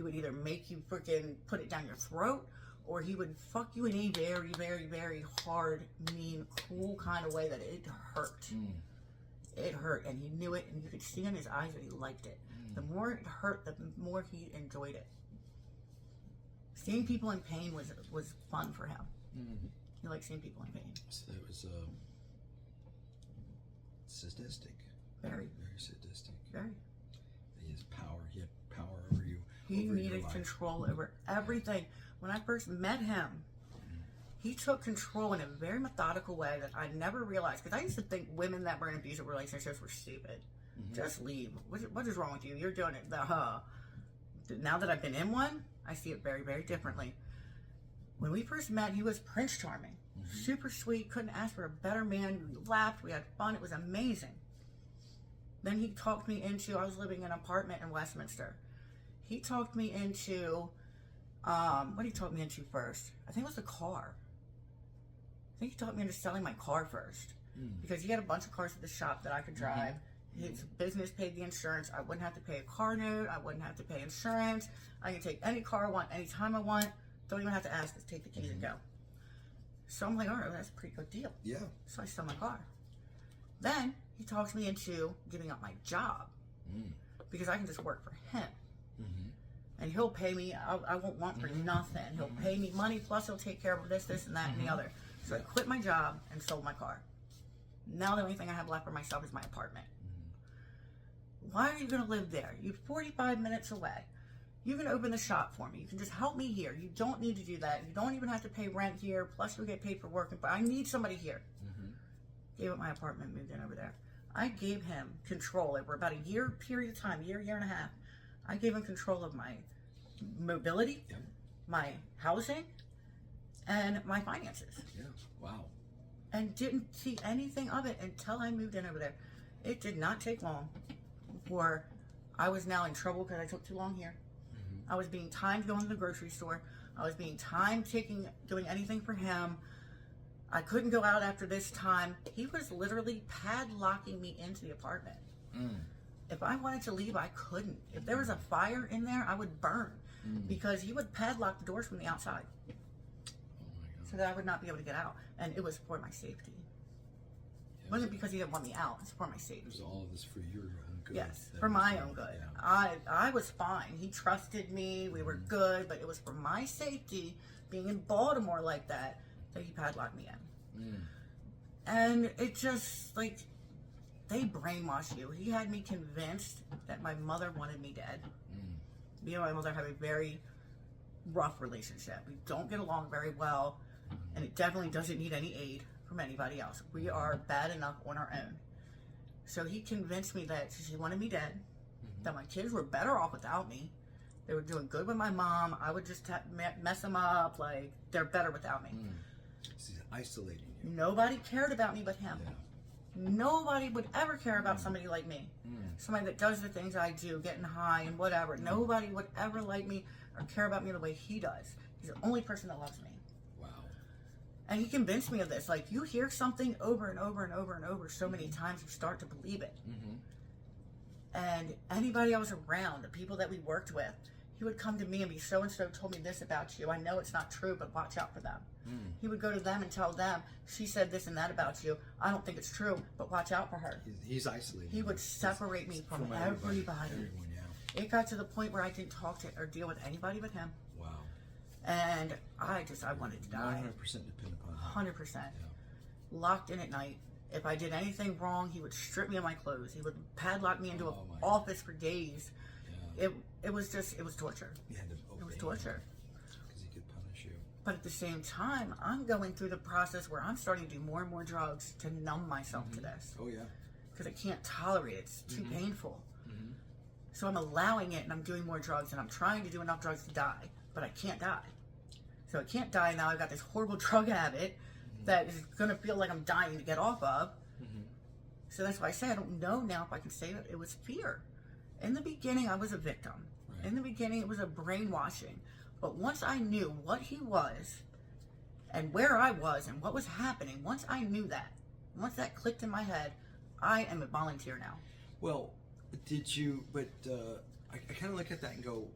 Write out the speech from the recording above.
He would either make you freaking put it down your throat, or he would fuck you in a very, very, very hard, mean, cruel kind of way that it hurt. It hurt, and he knew it, and you could see in his eyes that he liked it. The more it hurt, the more he enjoyed it. Seeing people in pain was fun for him. He liked seeing people in pain. So it was sadistic. Very. Very sadistic. Very. He has power. He had power over you. He over your needed life. control over everything. When I first met him, he took control in a very methodical way that I never realized. Because I used to think women that were in abusive relationships were stupid. Just leave. What is wrong with you? You're doing it. Now that I've been in one, I see it very, very differently. When we first met, he was Prince Charming. Super sweet. Couldn't ask for a better man. We laughed. We had fun. It was amazing. Then he talked me into, I was living in an apartment in Westminster. He talked me into, what did he talk me into first? I think it was the car. I think he talked me into selling my car first. Because he had a bunch of cars at the shop that I could drive. His business paid the insurance. I wouldn't have to pay a car note. I wouldn't have to pay insurance. I can take any car I want, anytime I want. Don't even have to ask. Just take the keys and go. So I'm like, all right, well, that's a pretty good deal. Yeah. So I sell my car. Then he talks me into giving up my job because I can just work for him. And he'll pay me. I won't want for nothing. He'll pay me money, plus he'll take care of this, and that, and the other. So I quit my job and sold my car. Now the only thing I have left for myself is my apartment. Why are you going to live there? You're 45 minutes away. You can open the shop for me. You can just help me here. You don't need to do that. You don't even have to pay rent here. Plus, you'll get paid for working. But I need somebody here. Gave up my apartment, moved in over there. I gave him control over about a year period of time, year and a half. I gave him control of my mobility, my housing, and my finances. Yeah. Wow. And didn't see anything of it until I moved in over there. It did not take long before I was now in trouble because I took too long here. I was being timed going to the grocery store. I was being timed doing anything for him. I couldn't go out after this time. He was literally padlocking me into the apartment. If I wanted to leave, I couldn't. If there was a fire in there, I would burn because he would padlock the doors from the outside. Oh my God. So that I would not be able to get out. And it was for my safety. It wasn't because he didn't want me out. It's for my It safety. was all of this for your own good. Yes, That for was my all- own good. Yeah. I was fine. He trusted me. We were good. But it was for my safety, being in Baltimore like that he padlocked me in. And it just, like, they brainwash you. He had me convinced that my mother wanted me dead. Me and my mother have a very rough relationship. We don't get along very well, and it definitely doesn't need any aid from anybody else. We are bad enough on our own. So he convinced me that she wanted me dead, that my kids were better off without me. They were doing good with my mom. I would just mess them up. Like, they're better without me. He's isolating you. Nobody cared about me but him. Yeah. Nobody would ever care about somebody like me. Somebody that does the things I do, getting high and whatever. Nobody would ever like me or care about me the way he does. He's the only person that loves me. Wow. And he convinced me of this. Like, you hear something over and over and over and over so many times, you start to believe it. And anybody I was around, the people that we worked with, he would come to me and be, so-and-so told me this about you. I know it's not true, but watch out for them. He would go to them and tell them, she said this and that about you. I don't think it's true, but watch out for her. He's isolating. He would separate me from everybody. Everyone, yeah. It got to the point where I didn't talk to or deal with anybody but him. Wow. And I wanted to die. 100% dependent upon him. 100%. Locked in at night. If I did anything wrong, he would strip me of my clothes. He would padlock me into an office for days. Yeah. It was torture. You had to It was obey torture. because he could punish you. But at the same time, I'm going through the process where I'm starting to do more and more drugs to numb myself to this. Oh, yeah. Because I can't tolerate it. It's too painful. So I'm allowing it, and I'm doing more drugs, and I'm trying to do enough drugs to die, but I can't die. So I can't die now. I've got this horrible drug habit that is going to feel like I'm dying to get off of. So that's why I say I don't know now if I can say that it was fear. In the beginning, I was a victim. Right. In the beginning, it was a brainwashing. But once I knew what he was and where I was and what was happening, once I knew that, once that clicked in my head, I am a volunteer now. Well, did you, but I kind of look at that and go,